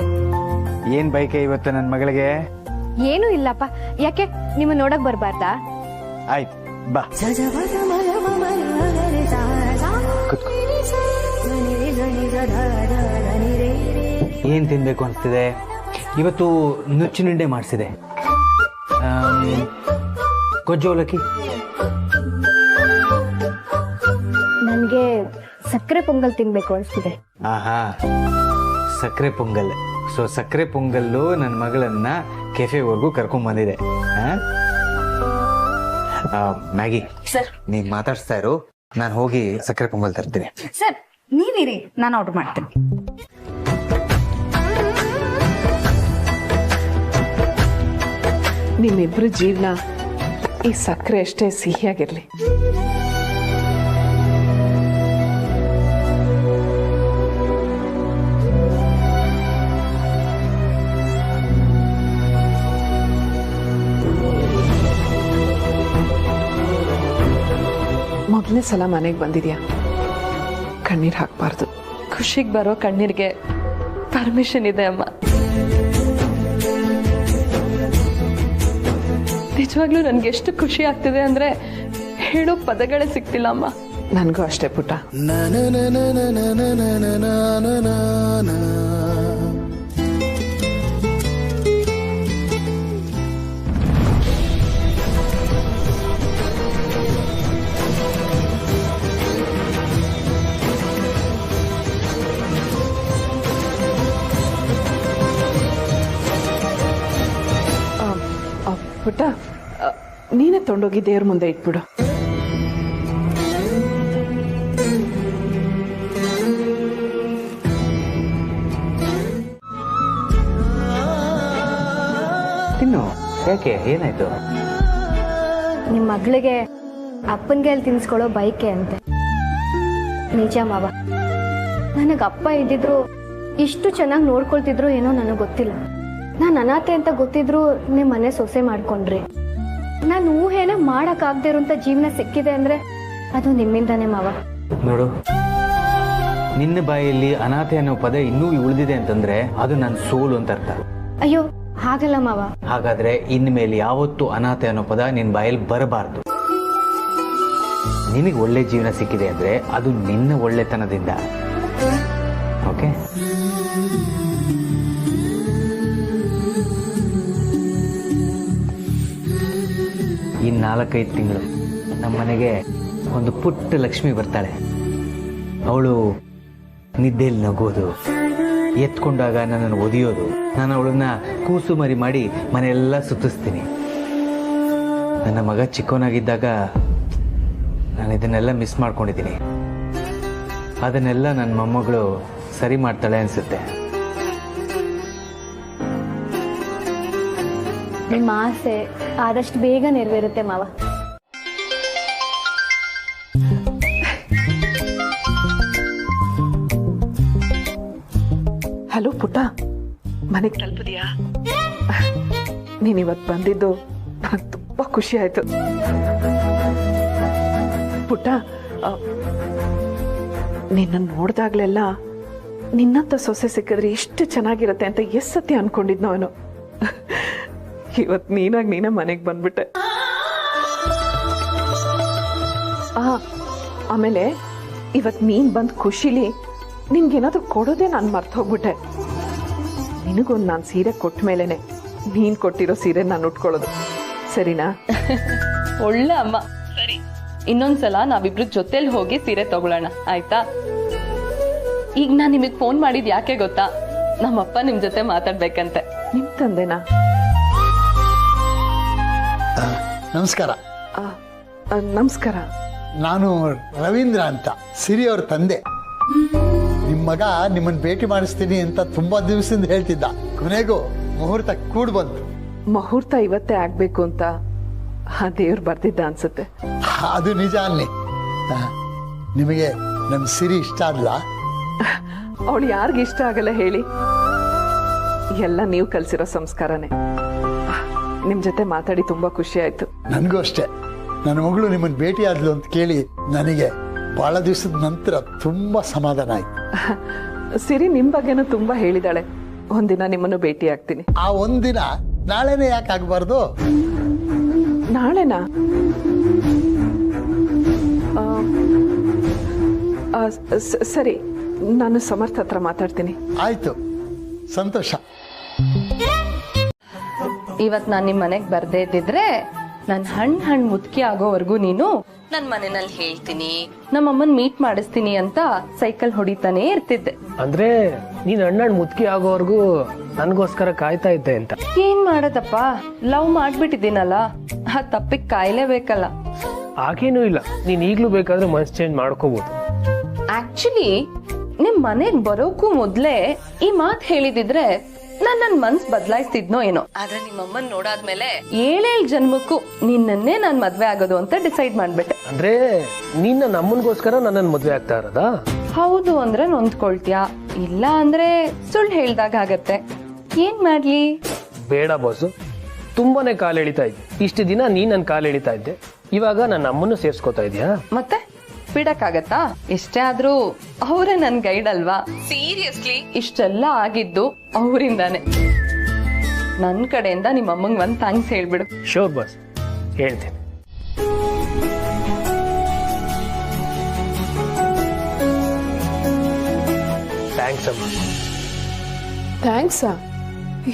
ಏನ್ ಬೈಕೆ ಇವತ್ತು ನನ್ ಮಗಳಿಗೆ? ಏನೂ ಇಲ್ಲಪ್ಪ. ಯಾಕೆ ನಿಮ್ಮ ನೋಡಕ್ ಬರ್ಬಾರ್ದಾ? ಆಯ್ತು, ಬಾ. ಏನ್ ತಿನ್ಬೇಕು ಅನ್ಸ್ತಿದೆ? ಇವತ್ತು ನುಚ್ಚಿನುಂಡೆ ಮಾಡಿಸಿದೆ. ಗೊಜ್ಜು ಅವಲಕ್ಕಿ. ನನ್ಗೆ ಸಕ್ಕರೆ ಪೊಂಗಲ್ ತಿನ್ಬೇಕು ಅನ್ಸ್ತಿದೆ. ಆಹಾ, ಸಕ್ಕರೆ ಪೊಂಗಲ್. ಸೊ ಸಕ್ಕರೆ ಪೊಂಗಲ್ಲು ನನ್ನ ಮಗಳನ್ನ ಕೆಫೆವರೆಗೂ ಕರ್ಕೊಂಡ್ ಬಂದಿದೆ. ಮ್ಯಾಗಿ ಸರ್, ನೀನ್ ಮಾತಾಡ್ಸ್ತಾ ಇರು, ನಾನು ಹೋಗಿ ಸಕ್ಕರೆ ಪೊಂಗಲ್ ತರ್ತೀನಿ. ಸರ್ ನೀವಿರಿ, ನಾನು ಆರ್ಡರ್ ಮಾಡ್ತೀನಿ. ನಿಮ್ಮಿಬ್ರು ಜೀವನ ಈ ಸಕ್ಕರೆ ಅಷ್ಟೇ ಸಿಹಿಯಾಗಿರ್ಲಿ. ಮೊದಲನೇ ಸಲ ಮನೆಗೆ ಬಂದಿದ್ಯಾ, ಕಣ್ಣೀರ್ ಹಾಕ್ಬಾರ್ದು. ಖುಷಿಗೆ ಬರೋ ಕಣ್ಣೀರ್ಗೆ ಪರ್ಮಿಷನ್ ಇದೆ ಅಮ್ಮ. ನಿಜವಾಗ್ಲೂ ನನ್ಗೆ ಎಷ್ಟು ಖುಷಿ ಆಗ್ತಿದೆ ಅಂದ್ರೆ ಹೇಳೋ ಪದಗಳೇ ಸಿಗ್ತಿಲ್ಲ ಅಮ್ಮ. ನನ್ಗೂ ಅಷ್ಟೇ ಪುಟ್ಟ. ಪುಟ್ಟ, ನೀನೇ ತೊಗೊಂಡೋಗಿ ದೇವ್ರ ಮುಂದೆ ಇಟ್ಬಿಡು. ಏನು ಯಾಕೆ ಏನಾಯ್ತು? ನಿಮ್ಮ ಮಗಳಿಗೆ ಅಪ್ಪನಿಗೆ ಅಲ್ಲಿ ತಿನ್ಸ್ಕೊಳ್ಳೋ ಬೈಕೆ ಅಂತೆ. ನಿಜ ಮಾವ, ನನಗೆ ಅಪ್ಪ ಇದ್ದಿದ್ರು ಇಷ್ಟು ಚೆನ್ನಾಗಿ ನೋಡ್ಕೊಳ್ತಿದ್ರು ಏನೋ ನನಗೆ ಗೊತ್ತಿಲ್ಲ. ನಾನು ಅನಾಥೆ ಅಂತ ಗೊತ್ತಿದ್ರು ನಿಮ್ಮ ಮನೆ ಸೊಸೆ ಮಾಡ್ಕೊಂಡ್ರಿ. ನಾನು ಊಹೆನ ಮಾಡಕ್ಕಾಗದೇ ಇರೋಂಥ ಜೀವನ ಸಿಕ್ಕಿದೆ ಅಂದ್ರೆ ಅದು ನಿಮ್ಮಿಂದಾನೇ ಮಾವ. ನೋಡು, ನಿನ್ನ ಬಾಯಲ್ಲಿ ಅನಾಥೆ ಅನ್ನೋ ಪದ ಇನ್ನೂ ಉಳಿದಿದೆ ಅಂತಂದ್ರೆ ಅದು ನನ್ನ ಸೋಲು ಅಂತ ಅರ್ಥ. ಅಯ್ಯೋ ಹಾಗಲ್ಲ ಮಾವ. ಹಾಗಾದ್ರೆ ಇನ್ಮೇಲೆ ಯಾವತ್ತೂ ಅನಾಥೆ ಅನ್ನೋ ಪದ ನಿನ್ನ ಬಾಯಲ್ಲಿ ಬರಬಾರ್ದು. ನಿನಗೆ ಒಳ್ಳೆ ಜೀವನ ಸಿಕ್ಕಿದೆ ಅಂದ್ರೆ ಅದು ನಿನ್ನ ಒಳ್ಳೆತನದಿಂದ. ಓಕೆ? ಈ 4-5 ತಿಂಗಳು ನಮ್ಮ ಮನೆಗೆ ಒಂದು ಪುಟ್ಟ ಲಕ್ಷ್ಮಿ ಬರ್ತಾಳೆ. ಅವಳು ನಿದ್ದೆಯಲ್ಲಿ ನಗೋದು, ಎತ್ಕೊಂಡಾಗ ನನ್ನನ್ನು ಒದಿಯೋದು, ನಾನು ಅವಳನ್ನ ಕೂಸು ಮರಿ ಮಾಡಿ ಮನೆಯೆಲ್ಲ ಸುತ್ತಿಸ್ತೀನಿ. ನನ್ನ ಮಗ ಚಿಕ್ಕವನಾಗಿದ್ದಾಗ ನಾನು ಇದನ್ನೆಲ್ಲ ಮಿಸ್ ಮಾಡ್ಕೊಂಡಿದ್ದೀನಿ. ಅದನ್ನೆಲ್ಲ ನನ್ನ ಮೊಮ್ಮಗಳು ಸರಿ ಮಾಡ್ತಾಳೆ ಅನ್ಸುತ್ತೆ. ನಿಮ್ಮ ಆಸೆ ಆದಷ್ಟು ಬೇಗ ನೆರವೇರುತ್ತೆ ಮಾವ. ಹಲೋ ಪುಟ್ಟ, ಮನೆಗೆ ತಲುಪಿದ್ಯಾ? ನೀನ್ ಇವತ್ತು ಬಂದಿದ್ದು ನನಗೆ ತುಂಬಾ ಖುಷಿ ಆಯ್ತು. ಪುಟ್ಟ, ನಿನ್ನ ನೋಡ್ದಾಗ್ಲೆಲ್ಲ ನಿನ್ನಂತ ಸೊಸೆ ಸಿಕ್ಕಿದ್ರೆ ಎಷ್ಟು ಚೆನ್ನಾಗಿರುತ್ತೆ ಅಂತ ಎಷ್ಟು ಸತಿ ಅನ್ಕೊಂಡಿದ್ನೋ ಅವನು. ಇವತ್ತು ನೀನೇ ಮನೆಗೆ ಬಂದ್ಬಿಟ್ಟೆ. ಆಮೇಲೆ ಇವತ್ತು ನೀನ್ ಬಂದ್ ಖುಷಿಲಿ ನಿನ್ಗೇನಾದ್ರೂ ಕೊಡೋದೇ ನಾನು ಮರ್ತು ಹೋಗ್ಬಿಟ್ಟೆ. ನಿನಗೊಂದು ನಾನು ಸೀರೆ ಕೊಟ್ಟ ಮೇಲೆನೆ ನೀನ್ ಕೊಟ್ಟಿರೋ ಸೀರೆ ನಾನು ಉಟ್ಕೊಳ್ಳೋದು, ಸರಿನಾ? ಒಳ್ಳೆ ಅಮ್ಮ. ಸರಿ, ಇನ್ನೊಂದ್ಸಲ ನಾವಿಬ್ರು ಜೊತೆಲಿ ಹೋಗಿ ಸೀರೆ ತಗೊಳ್ಳೋಣ, ಆಯ್ತಾ? ಈಗ ನಾನ್ ನಿಮಗ್ ಫೋನ್ ಮಾಡಿದ್ ಯಾಕೆ ಗೊತ್ತಾ? ನಮ್ಮಪ್ಪ ನಿಮ್ ಜೊತೆ ಮಾತಾಡ್ಬೇಕಂತೆ. ನಿಮ್ ತಂದೆನಾ? ನಮಸ್ಕಾರ. ನಮಸ್ಕಾರ. ನಾನು ರವೀಂದ್ರ ಅಂತ, ಸಿರಿ ಅವ್ರ ತಂದೆ. ನಿಮ್ಮ ಮಗ ನಿಮ್ಮನ್ನು ಭೇಟಿ ಮಾಡಿಸ್ತೀನಿ ಅಂತ ತುಂಬಾ ದಿವಸದಿಂದ ಹೇಳ್ತಿದ್ದ. ಕೊನೆಗೂ ಮುಹೂರ್ತ ಕೂಡ್ ಬಂತು. ಮುಹೂರ್ತ ಇವತ್ತೇ ಆಗ್ಬೇಕು ಅಂತ ಆ ದೇವ್ರು ಬರ್ದಿದ್ದ ಅನ್ಸುತ್ತೆ. ಅದು ನಿಜ ಅನ್ನಿ. ನಿಮಗೆ ನಮ್ಮ ಸಿರಿ ಇಷ್ಟ ಅಲ್ಲ? ಅವಳು ಯಾರಿಗ ಇಷ್ಟ ಆಗಲ್ಲ ಹೇಳಿ? ಎಲ್ಲ ನೀವು ಕಲ್ಸಿರೋ ಸಂಸ್ಕಾರನೇ. ನಿಮ್ ಜೊತೆ ಮಾತಾಡಿ ತುಂಬಾ ಖುಷಿ ಆಯ್ತು. ನನಗೂ ಅಷ್ಟೇ. ನನ್ನ ಮಗಳು ನಿಮ್ಮನ್ನು ಭೇಟಿ ಆದ್ಲು ಅಂತ ಕೇಳಿ ನನಗೆ ಬಹಳ ದಿವಸದ ನಂತರ ತುಂಬಾ ಸಮಾಧಾನ ಆಯ್ತು. ಸಿರಿ ನಿಮ್ ಬಗ್ಗೆನೂ ತುಂಬಾ ಹೇಳಿದಾಳೆ. ಒಂದಿನ ನಿಮ್ಮನ್ನು ಭೇಟಿ ಆಗ್ತೀನಿ. ಆ ಒಂದಿನ ನಾಳೆನೇ ಯಾಕೆ ಆಗ್ಬಾರ್ದು? ನಾಳೆನಾ? ಸರಿ, ನಾನು ಸಮರ್ಥ ಹತ್ರ ಮಾತಾಡ್ತೀನಿ. ಆಯ್ತು, ಸಂತೋಷ. ಇವತ್ ನಾನ್ ನಿಮ್ ಮನೆಗ್ ಬರ್ದೇ ಇದ್ದಿದ್ರೆ ನಾನ್ ಹಣ್ ಮುದ್ಕಿ ಆಗೋವರೆಗೂ ನೀನು ನನ್ ಮನೆಯಲ್ಲಿ ಹೇಳ್ತೀನಿ, ನಮ್ಮಮ್ಮನ್ ಮೀಟ್ ಮಾಡಿಸ್ತೀನಿ ಅಂತ ಸೈಕಲ್ ಹೊಡಿತಾನೆ ಇರ್ತಿದ್ದೆ. ಅಂದ್ರೆ ನೀನ್ ಹಣ್ಣ್ ಮುದ್ಕಿ ಆಗೋವರೆಗೂ ನನ್ಗೋಸ್ಕರ ಕಾಯ್ತಾ ಇದ್ದೆ ಅಂತ? ಏನ್ ಮಾಡೋದಪ್ಪ, ಲವ್ ಮಾಡ್ಬಿಟ್ಟಿದ್ದೀನಲ್ಲ, ಆ ತಪ್ಪಿಗೆ ಕಾಯ್ಲೇಬೇಕಲ್ಲ. ಹಾಗೇನೂ ಇಲ್ಲ, ನೀನ್ ಈಗ್ಲೂ ಬೇಕಾದ್ರೆ ಮನ್ಸ್ ಚೇಂಜ್ ಮಾಡ್ಕೋಬಹುದು. ಆಕ್ಚುಲಿ ನಿಮ್ ಮನೆಗ್ ಬರೋಕ್ಕೂ ಮೊದ್ಲೇ ಈ ಮಾತ್ ಹೇಳಿದಿದ್ರೆ ನನ್ ಮನ್ಸ್ ಬದಲಾಯಿಸ್ತಿದ್ನೋ ಏನೋ. ಆದ್ರೆ ನಿಮ್ಮಮ್ಮನ್ ನೋಡಾದ್ಮೇಲೆ 7 ಜನ್ಮಕ್ಕೂ ನಿನ್ನನ್ನೇ ನಾನ್ ಮದ್ವೆ ಆಗೋದು ಅಂತ ಡಿಸೈಡ್ ಮಾಡ್ಬಿಟ್ಟೆ. ಅಂದ್ರೆ ನಿನ್ನ ನಮ್ಮನ್ಗೋಸ್ಕರ ನನ್ನನ್ ಮದ್ವೆ ಆಗ್ತಾ ಇರೋದಾ? ಹೌದು ಅಂದ್ರೆ ನೊಂದ್ಕೊಳ್ತೀಯ, ಇಲ್ಲ ಅಂದ್ರೆ ಸುಳ್ಳು ಹೇಳ್ದಾಗ ಆಗತ್ತೆ. ಏನ್ ಮಾಡ್ಲಿ? ಬೇಡ ಬಾಸು, ತುಂಬಾನೇ ಕಾಲ್ ಎಳಿತಾ ಇದ್ದೆ. ಇಷ್ಟು ದಿನ ನೀ ನನ್ ಕಾಲ್ ಎಳಿತಾ ಇದ್ದೆ, ಇವಾಗ ನನ್ನ ಅಮ್ಮನ್ನು ಸೇರ್ಸ್ಕೊತಾ ಇದೀಯಾ? ಮತ್ತೆ ಬಿಡಕ್ಕಾಗತ್ತಾ? ಎಷ್ಟೇ ಆದ್ರೂ ಅವರೇ ನನ್ ಗೈಡ್ ಅಲ್ವಾ? ಸೀರಿಯಸ್ಲಿ ಇಷ್ಟೆಲ್ಲ ಆಗಿದ್ದು ಅವರಿಂದಾನೆ. ನನ್ ಕಡೆಯಿಂದ ನಿಮ್ಮ ಅಮ್ಮಂಗ್ ಒಂದ್ ಥ್ಯಾಂಕ್ಸ್ ಹೇಳ್ಬಿಡು. ಶೋರ್ ಬಾಸ್, ಹೇಳ್ತೇನೆ. ಥ್ಯಾಂಕ್ಸ್ ಅಮ್ಮ. ಥ್ಯಾಂಕ್ಸಾ?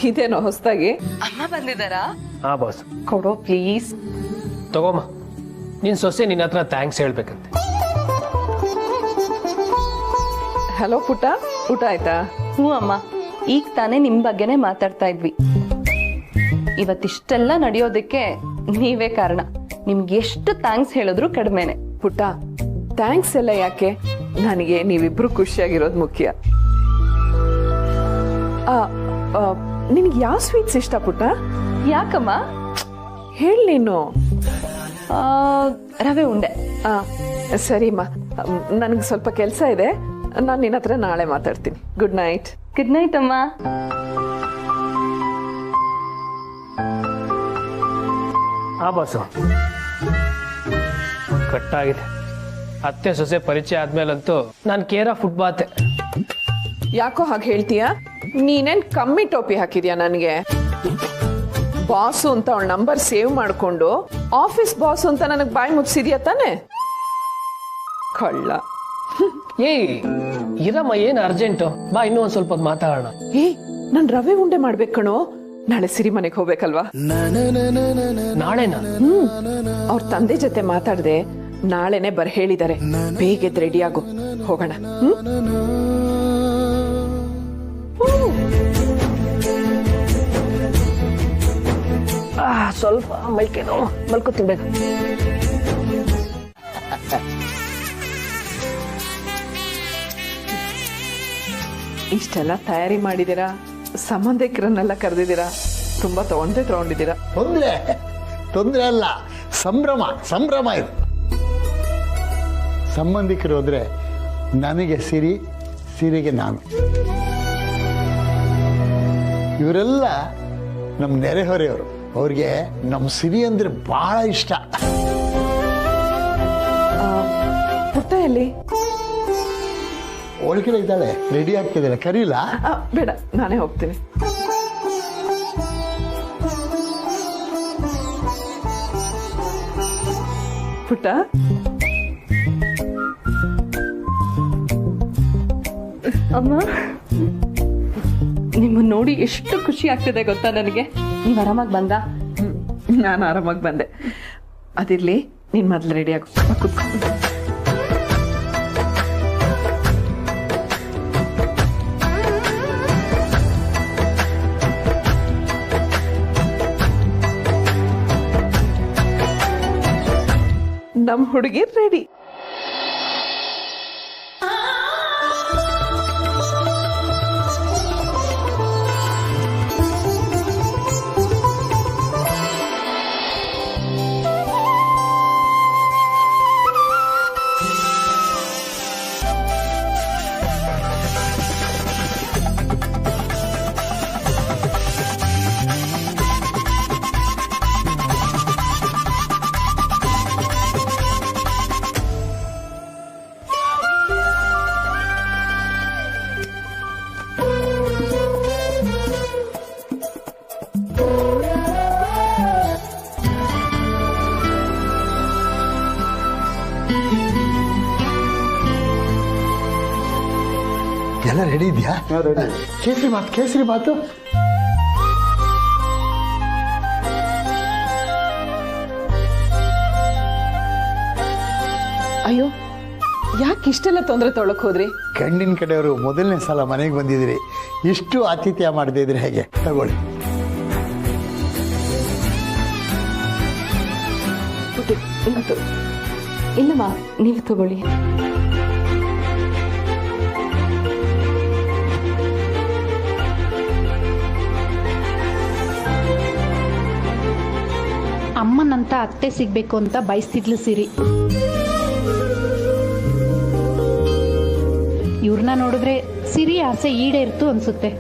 ಇದೇನೋ ಹೊಸದಾಗಿ? ಅಮ್ಮ ಬಂದಿದ್ದಾರಾ? ಹಾ ಬಾಸ್. ಕೊಡೋ ಪ್ಲೀಸ್. ತಗೋಮ್ಮ, ನಿನ್ ಸೊಸೆ ನಿನ್ನ ಹತ್ರ ಥ್ಯಾಂಕ್ಸ್ ಹೇಳ್ಬೇಕಂತೆ. ಹಲೋ ಪುಟ್ಟ, ಊಟ ಆಯ್ತಾ? ಹ್ಞೂ ಅಮ್ಮ, ಈಗ ತಾನೇ ನಿಮ್ ಬಗ್ಗೆನೆ ಮಾತಾಡ್ತಾ ಇದ್ವಿ. ಇವತ್ತಿಷ್ಟೆಲ್ಲ ನಡೆಯೋದಕ್ಕೆ ನೀವೇ ಕಾರಣ. ನಿಮ್ಗೆ ಎಷ್ಟು ಥ್ಯಾಂಕ್ಸ್ ಹೇಳಿದ್ರು ಕಡಿಮೆನೆ. ಪುಟ್ಟ, ಥ್ಯಾಂಕ್ಸ್ ಎಲ್ಲ ಯಾಕೆ? ನನಗೆ ನೀವಿಬ್ರು ಖುಷಿಯಾಗಿರೋದು ಮುಖ್ಯ. ನಿನ್ಗೆ ಯಾವ ಸ್ವೀಟ್ಸ್ ಇಷ್ಟ ಪುಟ್ಟ? ಯಾಕಮ್ಮ? ಹೇಳಿ ನೀನು. ರವೆ ಉಂಡೆ. ಸರಿಮ್ಮ, ನನಗೆ ಸ್ವಲ್ಪ ಕೆಲಸ ಇದೆ, ನಾನು ನಿನ್ನ ಹತ್ರ ನಾಳೆ ಮಾತಾಡ್ತೀನಿ. Good night. ಗುಡ್ ನೈಟ್ ಅಮ್ಮ. ಬಾಸು ಕಟ್ಟಾಗಿದೆ. ಅತ್ತೆ ಸೊಸೆ ಪರಿಚಯ ಆದ್ಮೇಲಂತೂ ನಾನು ಕೇರ ಫುಟ್ಬಾತೆ. ಯಾಕೋ ಹಾಗೆ ಹೇಳ್ತೀಯಾ? ನೀನೇನ್ ಕಮ್ಮಿ ಟೋಪಿ ಹಾಕಿದ್ಯಾ ನನಗೆ? ಬಾಸು ಅಂತ ಅವಳ ನಂಬರ್ ಸೇವ್ ಮಾಡ್ಕೊಂಡು ಆಫೀಸ್ ಬಾಸು ಅಂತ ನನಗೆ ಬಾಯಿ ಮುಚ್ಚಿದ್ಯಾ ತಾನೆ? ಕಳ್ಳ. ಏಯ್ ಇರಮ್ಮ, ಏನ್ ಅರ್ಜೆಂಟು? ಬಾ, ಇನ್ನೂ ಒಂದ್ ಸ್ವಲ್ಪ ಹೊತ್ತು ಮಾತಾಡೋಣ. ನನ್ ರವೆ ಉಂಡೆ ಮಾಡ್ಬೇಕು ಕಣೋ. ನಾಳೆ ಸಿರಿ ಮನೆಗೆ ಹೋಗ್ಬೇಕಲ್ವಾ? ನಾಳೆನಾ? ಅವ್ರ ತಂದೆ ಜೊತೆ ಮಾತಾಡ್ದೆ, ನಾಳೆನೆ ಬರ್ ಹೇಳಿದ್ದಾರೆ. ಬೇಗ ರೆಡಿ ಆಗು, ಹೋಗೋಣ. ಸ್ವಲ್ಪ ಮೈಕೇನೋ ಮಲ್ಕೋತಿನ್ಬೇಕು. ಇಷ್ಟೆಲ್ಲ ತಯಾರಿ ಮಾಡಿದೀರಾ, ಸಂಬಂಧಿಕರನ್ನೆಲ್ಲ ಕರೆದಿದ್ದೀರಾ, ತುಂಬಾ ತಗೊಂಡಿದ್ದೀರಾ. ತೊಂದ್ರೆ ಅಲ್ಲ, ಸಂಭ್ರಮ ಇದು. ಸಂಬಂಧಿಕರು ಹೋದ್ರೆ ನನಗೆ ಸಿರಿಗೆ ನಾನು. ಇವರೆಲ್ಲ ನಮ್ಮ ನೆರೆಹೊರೆಯವರು. ಅವ್ರಿಗೆ ನಮ್ಮ ಸಿರಿ ಅಂದ್ರೆ ಬಹಳ ಇಷ್ಟ. ಪುಟ್ಟ ಎಲ್ಲಿ? ಒಳಗಡೆ ಇದ್ದಾಳೆ, ರೆಡಿ ಆಗ್ತಿದ್ದಾಳೆ. ಕರೀಲ? ಬೇಡ, ನಾನೇ ಹೋಗ್ತೀನಿ. ಪುಟ್ಟ, ಅಮ್ಮ, ನಿಮ್ಮನ್ನ ನೋಡಿ ಎಷ್ಟು ಖುಷಿ ಆಗ್ತಿದೆ ಗೊತ್ತಾ ನನಗೆ. ನೀವು ಆರಾಮಾಗಿ ಬಂದ? ನಾನು ಆರಾಮಾಗಿ ಬಂದೆ. ಅದಿರ್ಲಿ, ನೀನ್ ಮೊದ್ಲು ರೆಡಿ ಆಗು. ನಮ್ ಹುಡುಗಿ ರೆಡಿ. ಎಲ್ಲ ರೆಡಿ ಇದೆಯಾ? ಕೇಸರಿ ಮಾತು. ಅಯ್ಯೋ, ಯಾಕೆ ಇಷ್ಟೆಲ್ಲ ತೊಂದರೆ ತೊಗೊಳಕ್ ಹೋದ್ರಿ? ಗಂಡಿನ ಕಡೆಯವರು ಮೊದಲನೇ ಸಲ ಮನೆಗೆ ಬಂದಿದ್ದೀರಿ, ಇಷ್ಟು ಆತಿಥ್ಯ ಮಾಡದೇ ಇದ್ರೆ ಹೇಗೆ? ತಗೊಳ್ಳಿ. ಇಲ್ಲಮ್ಮ, ನೀವು ತಗೊಳ್ಳಿ. ಅಮ್ಮನಂತ ಅತ್ತೆ ಸಿಗ್ಬೇಕು ಅಂತ ಬಯಸ್ತಿದ್ಲು ಸಿರಿ. ಇವ್ರನ್ನ ನೋಡಿದ್ರೆ ಸಿರಿ ಆಸೆ ಈಡೇರ್ತು ಅನ್ಸುತ್ತೆ.